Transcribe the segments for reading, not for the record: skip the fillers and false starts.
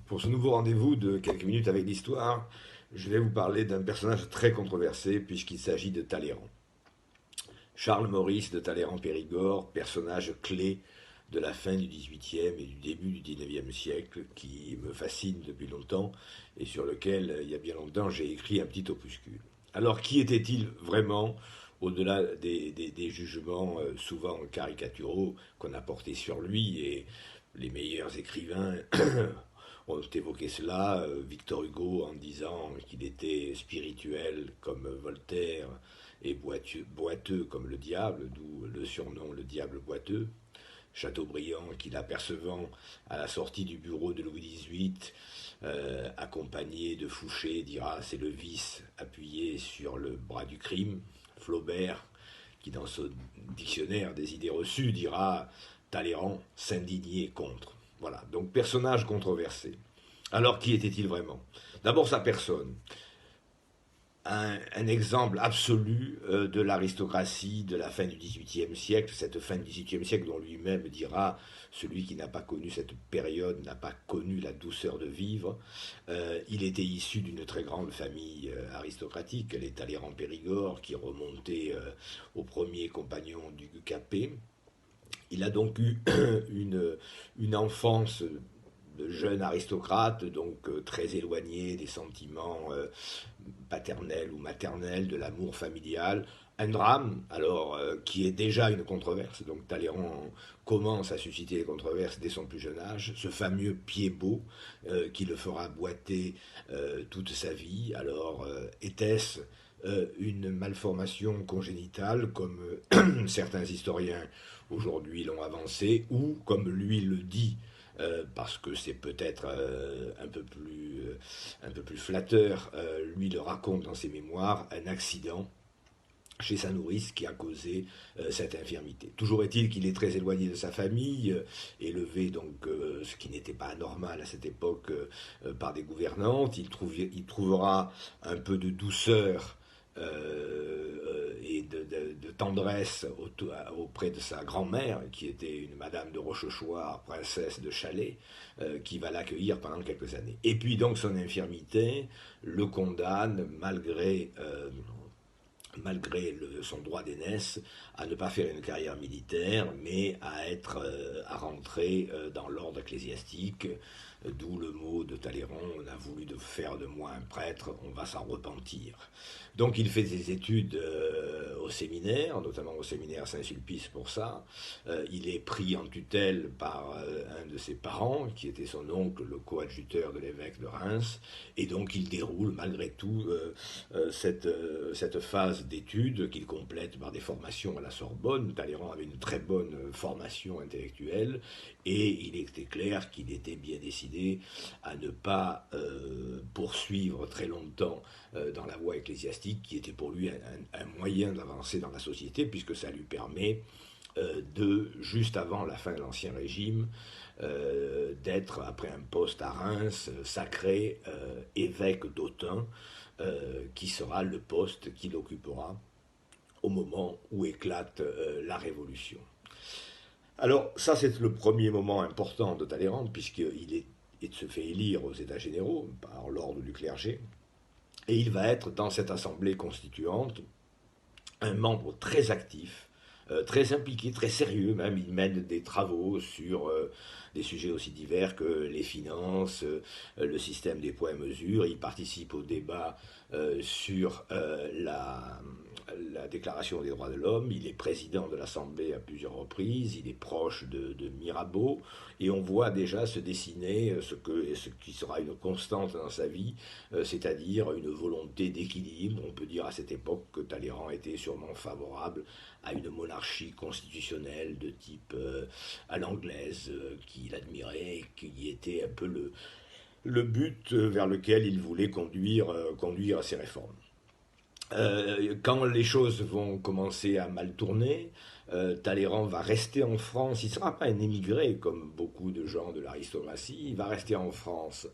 Pour ce nouveau rendez-vous de quelques minutes avec l'histoire, je vais vous parler d'un personnage très controversé puisqu'il s'agit de Talleyrand. Charles Maurice de Talleyrand-Périgord, personnage clé de la fin du XVIIIe et du début du XIXe siècle, qui me fascine depuis longtemps et sur lequel, il y a bien longtemps, j'ai écrit un petit opuscule. Alors, qui était-il vraiment, au-delà des jugements souvent caricaturaux qu'on a portés sur lui, et les meilleurs écrivains ont évoqué cela, Victor Hugo en disant qu'il était spirituel comme Voltaire et boiteux comme le diable, d'où le surnom le diable boiteux. Chateaubriand, qui l'apercevant à la sortie du bureau de Louis XVIII, accompagné de Fouché, dira c'est le vice appuyé sur le bras du crime. Flaubert, qui dans son dictionnaire des idées reçues dira Talleyrand s'indigner contre. Voilà, donc personnage controversé. Alors qui était-il vraiment? D'abord sa personne, un exemple absolu de l'aristocratie de la fin du XVIIIe siècle, cette fin du XVIIIe siècle dont lui-même dira celui qui n'a pas connu cette période n'a pas connu la douceur de vivre. Il était issu d'une très grande famille aristocratique, les Talleyrand-Périgord, qui remontait au premier compagnon du Capet. Il a donc eu une enfance de jeune aristocrate, donc très éloigné des sentiments paternels ou maternels, de l'amour familial. Un drame, alors, qui est déjà une controverse. Donc Talleyrand commence à susciter les controverses dès son plus jeune âge. Ce fameux pied beau qui le fera boiter toute sa vie. Alors, était-ce une malformation congénitale, comme certains historiens aujourd'hui l'ont avancé, ou comme lui le dit, parce que c'est peut-être un peu plus flatteur, lui le raconte dans ses mémoires, un accident chez sa nourrice qui a causé cette infirmité. Toujours est-il qu'il est très éloigné de sa famille, élevé donc, ce qui n'était pas anormal à cette époque, par des gouvernantes. Il trouvera un peu de douceur et de tendresse auprès de sa grand-mère, qui était une madame de Rochechouart, princesse de Chalais, qui va l'accueillir pendant quelques années. Et puis donc son infirmité le condamne, malgré son droit d'aînesse, à ne pas faire une carrière militaire, mais à rentrer dans l'ordre ecclésiastique, d'où le mot de Talleyrand, on a voulu faire de moi un prêtre, on va s'en repentir. Donc il fait des études au séminaire, notamment au séminaire Saint-Sulpice pour ça. Il est pris en tutelle par un de ses parents, qui était son oncle, le coadjuteur de l'évêque de Reims, et donc il déroule malgré tout cette phase d'études qu'il complète par des formations à la Sorbonne. Talleyrand avait une très bonne formation intellectuelle et il était clair qu'il était bien décidé à ne pas poursuivre très longtemps dans la voie ecclésiastique, qui était pour lui un moyen d'avancer dans la société, puisque ça lui permet juste avant la fin de l'Ancien Régime, d'être, après un poste à Reims, sacré évêque d'Autun, qui sera le poste qu'il occupera au moment où éclate la Révolution. Alors ça, c'est le premier moment important de Talleyrand, il se fait élire aux États généraux par l'ordre du clergé, et il va être dans cette assemblée constituante un membre très actif, très impliqué, très sérieux même. Il mène des travaux sur des sujets aussi divers que les finances, le système des poids et mesures. Il participe au débat sur la Déclaration des droits de l'homme. Il est président de l'Assemblée à plusieurs reprises. Il est proche de Mirabeau. Et on voit déjà se dessiner ce qui sera une constante dans sa vie, c'est-à-dire une volonté d'équilibre. On peut dire à cette époque que Talleyrand était sûrement favorable à une monarchie constitutionnelle de type à l'anglaise, qu'il admirait, qui était un peu le but vers lequel il voulait conduire ses réformes. Quand les choses vont commencer à mal tourner, Talleyrand va rester en France. Il ne sera pas un émigré comme beaucoup de gens de l'aristocratie. Il va rester en France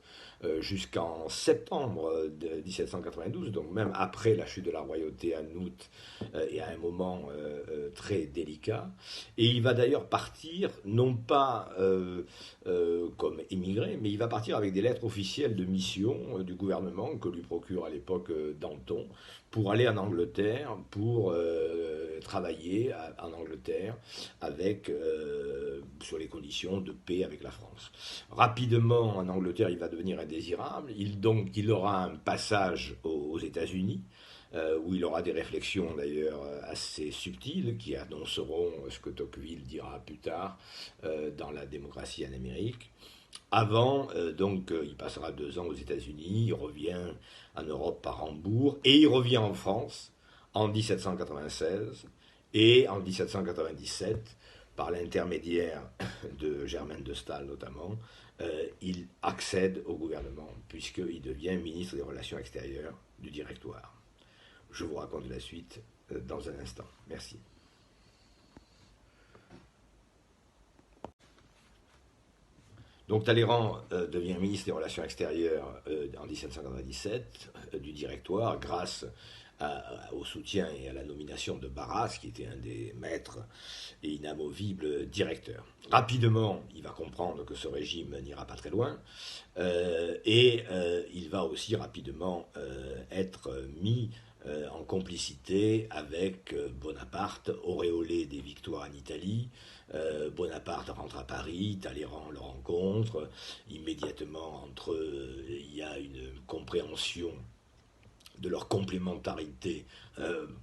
jusqu'en septembre de 1792, donc même après la chute de la royauté en août, et à un moment très délicat. Et il va d'ailleurs partir, non pas comme émigré, mais il va partir avec des lettres officielles de mission du gouvernement que lui procure à l'époque Danton, pour aller en Angleterre, pour travailler en Angleterre avec, sur les conditions de paix avec la France. Rapidement, en Angleterre, il va devenir indésirable. Il aura un passage aux États-Unis, où il aura des réflexions d'ailleurs assez subtiles qui annonceront ce que Tocqueville dira plus tard dans La démocratie en Amérique. Avant, il passera 2 ans aux États-Unis, il revient en Europe par Hambourg, et il revient en France en 1796 et en 1797, par l'intermédiaire de Germaine de Staël notamment, il accède au gouvernement, puisqu'il devient ministre des Relations extérieures du Directoire. Je vous raconte la suite dans un instant. Merci. Donc Talleyrand devient ministre des Relations extérieures en 1797 du Directoire grâce au soutien et à la nomination de Barras, qui était un des maîtres et inamovibles directeurs. Rapidement, il va comprendre que ce régime n'ira pas très loin et il va aussi rapidement être mis en complicité avec Bonaparte, auréolé des victoires en Italie. Bonaparte rentre à Paris, Talleyrand le rencontre. Immédiatement, entre eux, il y a une compréhension de leur complémentarité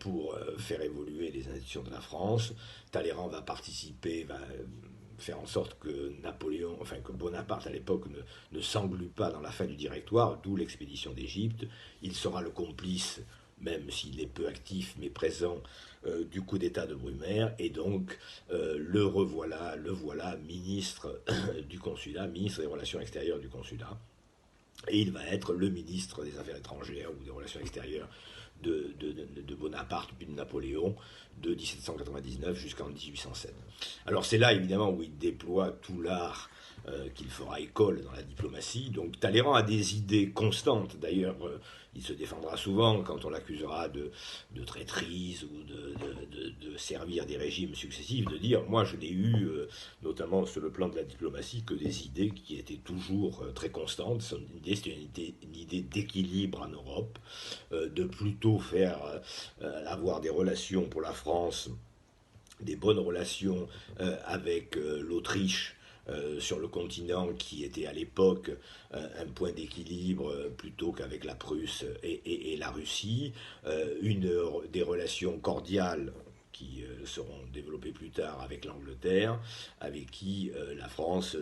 pour faire évoluer les institutions de la France. Talleyrand va participer, va faire en sorte que que Bonaparte à l'époque ne s'englue pas dans la fin du Directoire, d'où l'expédition d'Égypte. Il sera le complice, même s'il est peu actif mais présent, du coup d'État de Brumaire, et donc le voilà ministre du consulat, ministre des Relations extérieures du consulat, et il va être le ministre des Affaires étrangères ou des Relations extérieures de Bonaparte puis de Napoléon de 1799 jusqu'en 1807. Alors c'est là évidemment où il déploie tout l'art qu'il fera école dans la diplomatie. Donc Talleyrand a des idées constantes. D'ailleurs, il se défendra souvent quand on l'accusera de traîtrise ou de servir des régimes successifs, de dire moi je n'ai eu, notamment sur le plan de la diplomatie, que des idées qui étaient toujours très constantes. Son idée, c'était une idée d'équilibre en Europe, de plutôt faire avoir des relations pour la France, des bonnes relations avec l'Autriche sur le continent, qui était à l'époque un point d'équilibre plutôt qu'avec la Prusse et la Russie, des relations cordiales qui seront développées plus tard avec l'Angleterre, avec qui la France,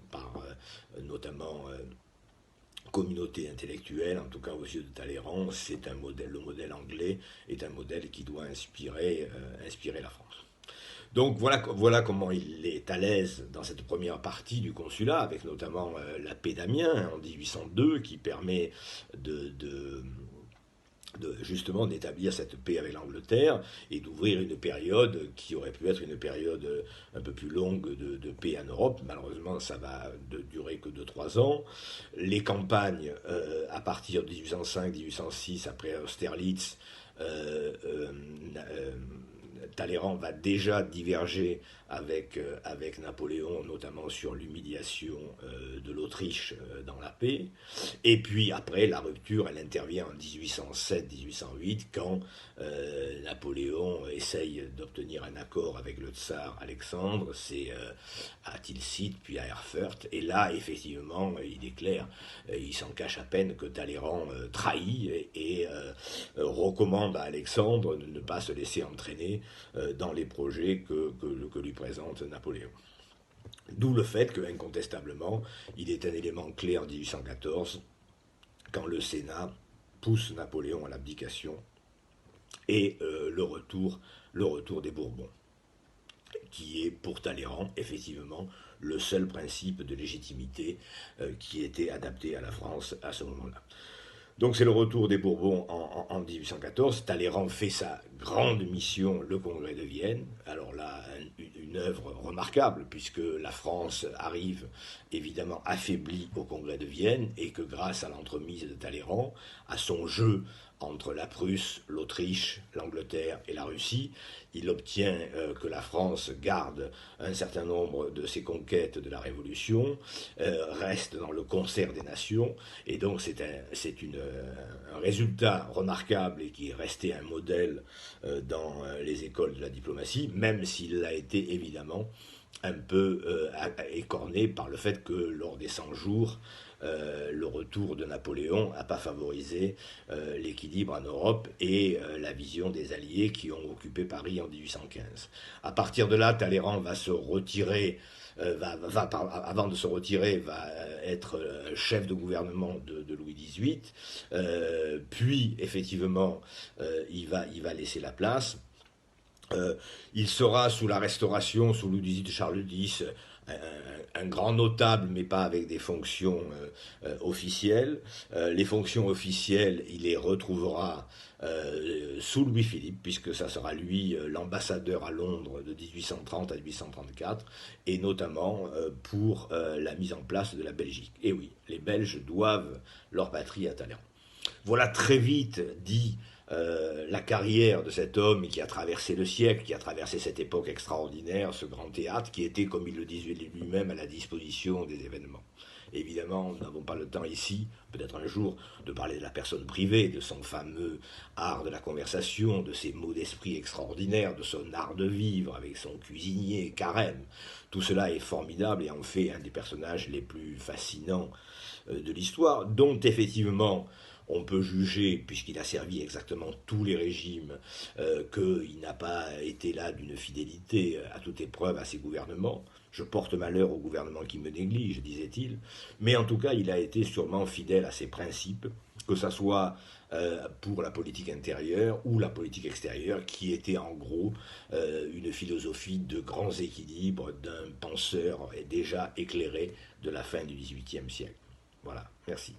par notamment communauté intellectuelle, en tout cas aux yeux de Talleyrand, c'est un modèle, le modèle anglais est un modèle qui doit inspirer la France. Donc voilà comment il est à l'aise dans cette première partie du consulat, avec notamment la paix d'Amiens en 1802, qui permet justement d'établir cette paix avec l'Angleterre et d'ouvrir une période qui aurait pu être une période un peu plus longue de paix en Europe. Malheureusement, ça va durer que 2-3 ans. Les campagnes, à partir de 1805-1806, après Austerlitz, Talleyrand va déjà diverger avec Napoléon, notamment sur l'humiliation de l'Autriche dans la paix. Et puis après, la rupture, elle intervient en 1807-1808, quand Napoléon essaye d'obtenir un accord avec le tsar Alexandre. C'est à Tilsit, puis à Erfurt. Et là, effectivement, il est clair, il s'en cache à peine que Talleyrand trahit et recommande à Alexandre de ne pas se laisser entraîner dans les projets que lui présente Napoléon. D'où le fait que, incontestablement, il est un élément clé en 1814, quand le Sénat pousse Napoléon à l'abdication, et le retour des Bourbons, qui est pour Talleyrand, effectivement, le seul principe de légitimité qui était adapté à la France à ce moment-là. Donc c'est le retour des Bourbons en 1814. Talleyrand fait sa grande mission, le Congrès de Vienne. Alors là, une œuvre remarquable, puisque la France arrive évidemment affaiblie au Congrès de Vienne, et que grâce à l'entremise de Talleyrand, à son jeu entre la Prusse, l'Autriche, l'Angleterre et la Russie, il obtient que la France garde un certain nombre de ses conquêtes de la Révolution, reste dans le concert des nations, et donc c'est un résultat remarquable et qui est resté un modèle dans les écoles de la diplomatie, même s'il a été évidemment un peu écorné par le fait que lors des 100 jours, le retour de Napoléon n'a pas favorisé l'équilibre en Europe et la vision des Alliés qui ont occupé Paris en 1815. À partir de là, Talleyrand va se retirer, avant de se retirer, va être chef de gouvernement de Louis XVIII, puis effectivement, il va laisser la place. Il sera sous la Restauration, sous Louis XVIII, Charles X, un grand notable, mais pas avec des fonctions officielles. Les fonctions officielles, il les retrouvera sous Louis-Philippe, puisque ça sera lui l'ambassadeur à Londres de 1830 à 1834, et notamment pour la mise en place de la Belgique. Et oui, les Belges doivent leur patrie à Talleyrand. Voilà très vite dit la carrière de cet homme qui a traversé le siècle, qui a traversé cette époque extraordinaire, ce grand théâtre, qui était, comme il le disait lui-même, à la disposition des événements. Évidemment, nous n'avons pas le temps ici, peut-être un jour, de parler de la personne privée, de son fameux art de la conversation, de ses mots d'esprit extraordinaires, de son art de vivre avec son cuisinier Carême. Tout cela est formidable et en fait un des personnages les plus fascinants de l'histoire, dont effectivement on peut juger, puisqu'il a servi exactement tous les régimes, qu'il n'a pas été là d'une fidélité à toute épreuve à ses gouvernements. Je porte malheur au gouvernement qui me néglige, disait-il. Mais en tout cas, il a été sûrement fidèle à ses principes, que ce soit pour la politique intérieure ou la politique extérieure, qui était en gros une philosophie de grands équilibres d'un penseur déjà éclairé de la fin du XVIIIe siècle. Voilà, merci.